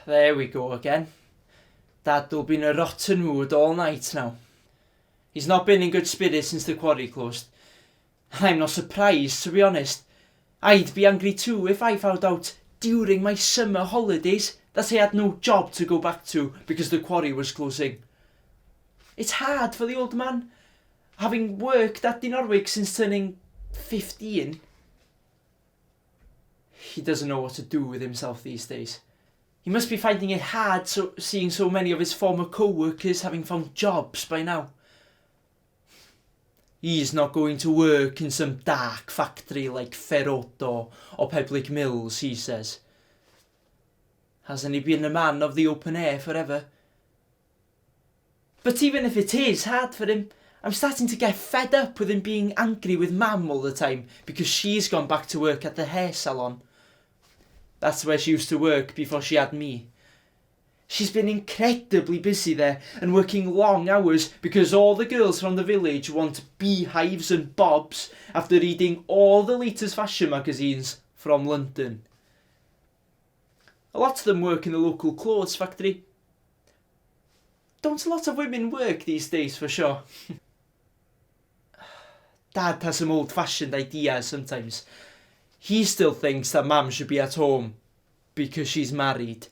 There we go again. Dad'll be in a rotten mood all night now. He's not been in good spirits since the quarry closed. I'm not surprised, to be honest. I'd be angry too if I found out during my summer holidays that I had no job to go back to because the quarry was closing. It's hard for the old man, having worked at Dinorwig since turning 15. He doesn't know what to do with himself these days. He must be finding it hard seeing so many of his former co-workers having found jobs by now. He's not going to work in some dark factory like Ferroto or Public Mills, he says. Hasn't he been a man of the open air forever? But even if it is hard for him, I'm starting to get fed up with him being angry with Mam all the time because she's gone back to work at the hair salon. That's where she used to work before she had me. She's been incredibly busy there and working long hours because all the girls from the village want beehives and bobs after reading all the latest fashion magazines from London. A lot of them work in the local clothes factory. Don't a lot of women work these days for sure? Dad has some old-fashioned ideas sometimes. He still thinks that Mam should be at home because she's married,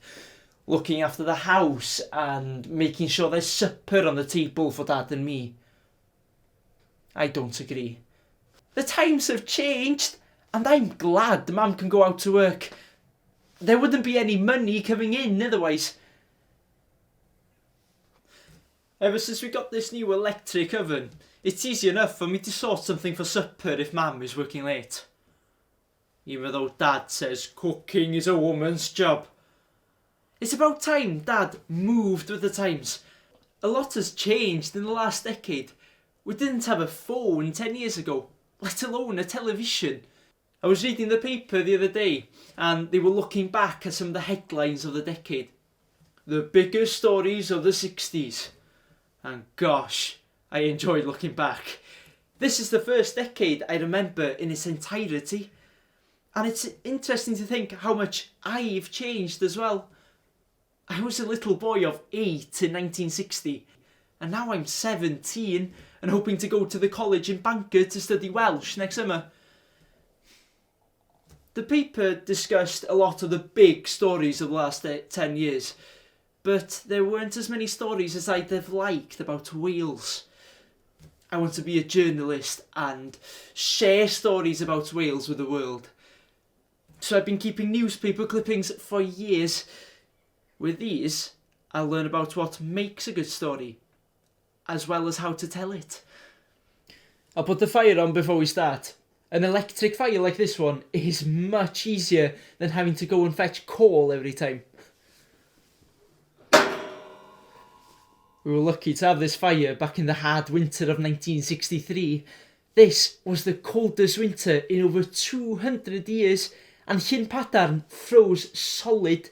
looking after the house and making sure there's supper on the table for Dad and me. I don't agree. The times have changed and I'm glad Mam can go out to work. There wouldn't be any money coming in otherwise. Ever since we got this new electric oven, it's easy enough for me to sort something for supper if Mam is working late. Even though Dad says cooking is a woman's job. It's about time Dad moved with the times. A lot has changed in the last decade. We didn't have a phone 10 years ago, let alone a television. I was reading the paper the other day and they were looking back at some of the headlines of the decade. The biggest stories of the 60s. And gosh, I enjoyed looking back. This is the first decade I remember in its entirety. And it's interesting to think how much I've changed as well. I was a little boy of 8 in 1960, and now I'm 17 and hoping to go to the college in Bangor to study Welsh next summer. The paper discussed a lot of the big stories of the last 10 years, but there weren't as many stories as I'd have liked about Wales. I want to be a journalist and share stories about Wales with the world. So I've been keeping newspaper clippings for years. With these, I'll learn about what makes a good story, as well as how to tell it. I'll put the fire on before we start. An electric fire like this one is much easier than having to go and fetch coal every time. We were lucky to have this fire back in the hard winter of 1963. This was the coldest winter in over 200 years, and Llyn Padarn froze solid.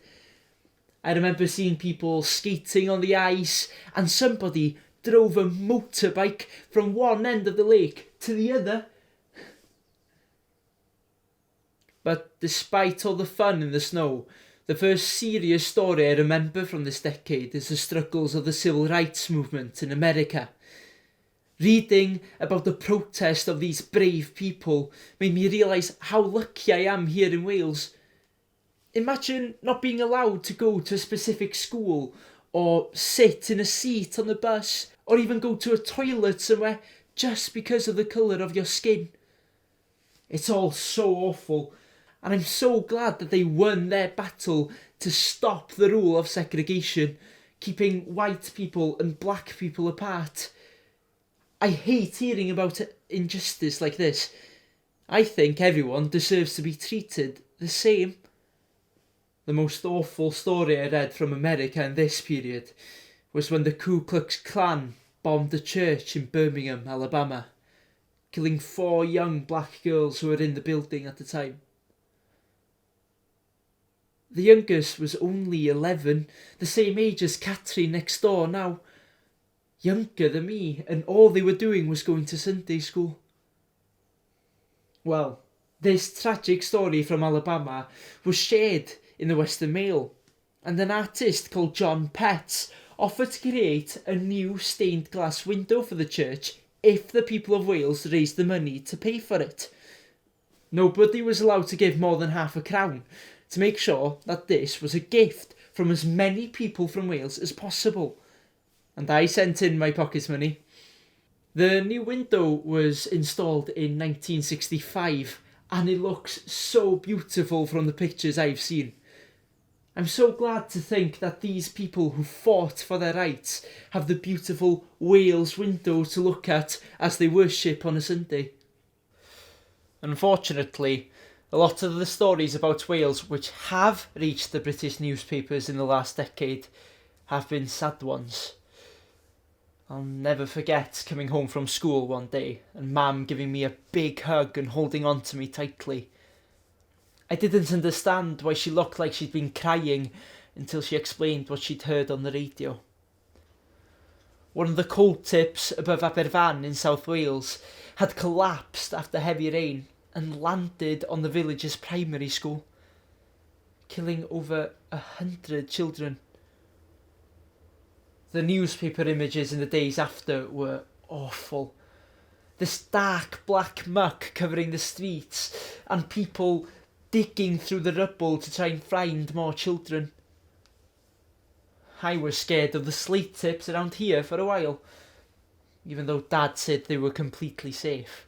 I remember seeing people skating on the ice, and somebody drove a motorbike from one end of the lake to the other. But despite all the fun in the snow, the first serious story I remember from this decade is the struggles of the civil rights movement in America. Reading about the protest of these brave people made me realise how lucky I am here in Wales. Imagine not being allowed to go to a specific school, or sit in a seat on the bus, or even go to a toilet somewhere just because of the colour of your skin. It's all so awful, and I'm so glad that they won their battle to stop the rule of segregation, keeping white people and black people apart. I hate hearing about injustice like this. I think everyone deserves to be treated the same. The most awful story I read from America in this period was when the Ku Klux Klan bombed a church in Birmingham, Alabama, killing 4 young black girls who were in the building at the time. The youngest was only 11, the same age as Catherine next door now. Younger than me, and all they were doing was going to Sunday school. Well, this tragic story from Alabama was shared in the Western Mail, and an artist called John Petts offered to create a new stained glass window for the church if the people of Wales raised the money to pay for it. Nobody was allowed to give more than £0.50 to make sure that this was a gift from as many people from Wales as possible. And I sent in my pocket money. The new window was installed in 1965 and it looks so beautiful from the pictures I've seen. I'm so glad to think that these people who fought for their rights have the beautiful Wales window to look at as they worship on a Sunday. Unfortunately, a lot of the stories about Wales which have reached the British newspapers in the last decade have been sad ones. I'll never forget coming home from school one day and Mum giving me a big hug and holding on to me tightly. I didn't understand why she looked like she'd been crying until she explained what she'd heard on the radio. One of the coal tips above Aberfan in South Wales had collapsed after heavy rain and landed on the village's primary school, killing over 100 children. The newspaper images in the days after were awful. This dark black muck covering the streets and people digging through the rubble to try and find more children. I was scared of the slate tips around here for a while, even though Dad said they were completely safe.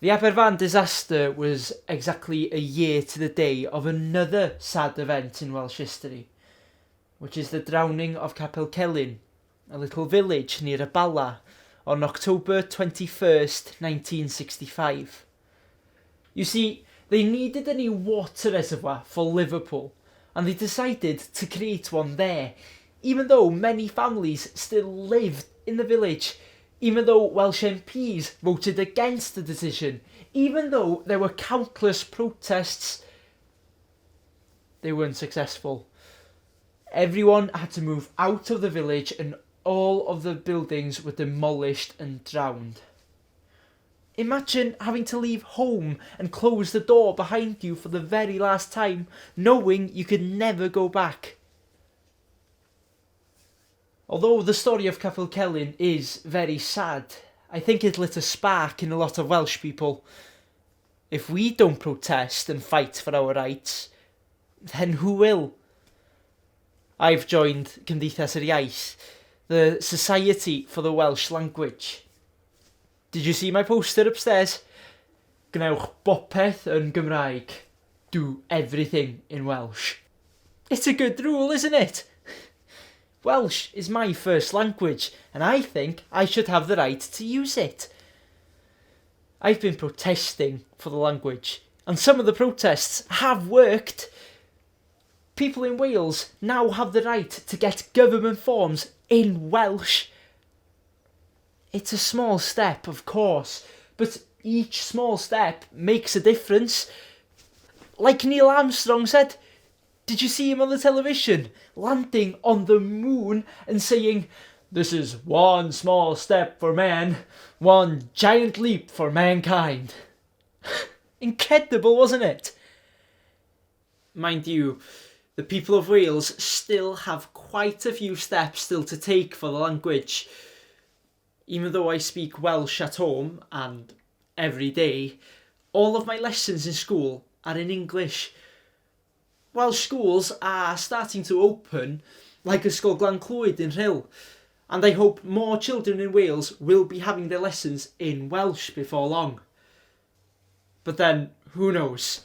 The Aberfan disaster was exactly a year to the day of another sad event in Welsh history, which is the drowning of Capel Celyn, a little village near Abala, on October 21st, 1965. You see, they needed a new water reservoir for Liverpool, and they decided to create one there, even though many families still lived in the village, even though Welsh MPs voted against the decision, even though there were countless protests. They weren't successful. Everyone had to move out of the village and all of the buildings were demolished and drowned. Imagine having to leave home and close the door behind you for the very last time, knowing you could never go back. Although the story of Capel Celyn is very sad, I think it lit a spark in a lot of Welsh people. If we don't protest and fight for our rights, then who will? I've joined Cymdeithas yr Iaith, the Society for the Welsh Language. Did you see my poster upstairs? Gnewch bopeth yn Gymraeg. Do everything in Welsh. It's a good rule, isn't it? Welsh is my first language, and I think I should have the right to use it. I've been protesting for the language, and some of the protests have worked. People in Wales now have the right to get government forms in Welsh. It's a small step, of course, but each small step makes a difference. Like Neil Armstrong said, did you see him on the television landing on the moon and saying, "This is one small step for man, one giant leap for mankind"? Incredible, wasn't it? Mind you, the people of Wales still have quite a few steps still to take for the language. Even though I speak Welsh at home and every day, all of my lessons in school are in English. Welsh schools are starting to open, like Ysgol Glan Clwyd in Rhyl, and I hope more children in Wales will be having their lessons in Welsh before long. But then, who knows?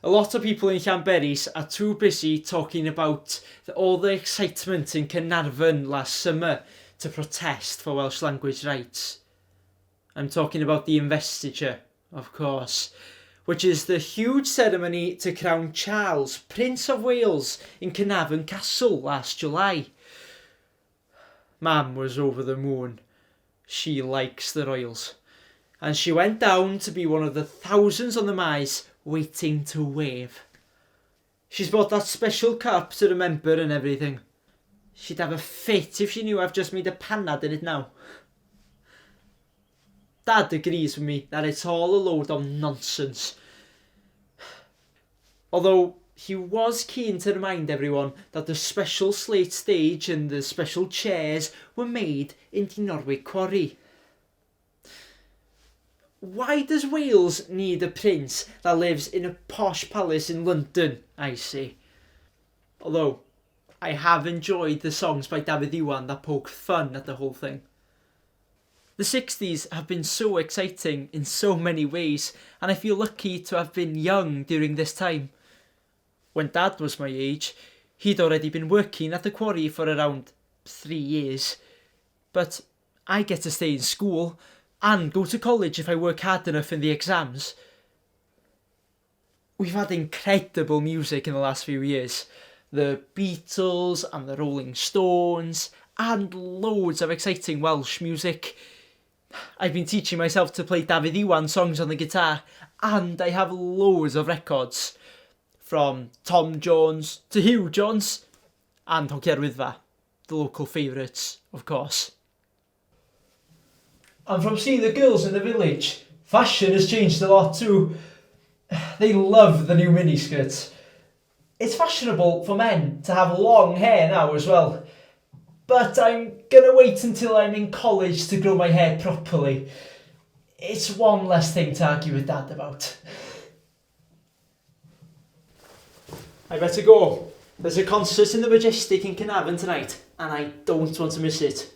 A lot of people in Llanberis are too busy talking about all the excitement in Caernarfon last summer to protest for Welsh language rights. I'm talking about the investiture, of course, which is the huge ceremony to crown Charles, Prince of Wales, in Caernarfon Castle last July. Mam was over the moon. She likes the royals. And she went down to be one of the thousands on the Maes waiting to wave. She's bought that special cup to remember and everything. She'd have a fit if she knew I've just made a panad in it now. Dad agrees with me that it's all a load of nonsense. Although he was keen to remind everyone that the special slate stage and the special chairs were made in Dinorwig Quarry. Why does Wales need a prince that lives in a posh palace in London, I say? Although, I have enjoyed the songs by Dafydd Iwan that poke fun at the whole thing. The 60s have been so exciting in so many ways, and I feel lucky to have been young during this time. When Dad was my age, he'd already been working at the quarry for around 3 years. But I get to stay in school and go to college if I work hard enough in the exams. We've had incredible music in the last few years. The Beatles and the Rolling Stones, and loads of exciting Welsh music. I've been teaching myself to play Dafydd Iwan songs on the guitar, and I have loads of records. From Tom Jones to Hugh Jones, and Hogiau'r Wyddfa, the local favourites, of course. And from seeing the girls in the village, fashion has changed a lot too. They love the new miniskirts. It's fashionable for men to have long hair now as well. But I'm gonna wait until I'm in college to grow my hair properly. It's one less thing to argue with Dad about. I better go. There's a concert in the Majestic in Carnarvon tonight, and I don't want to miss it.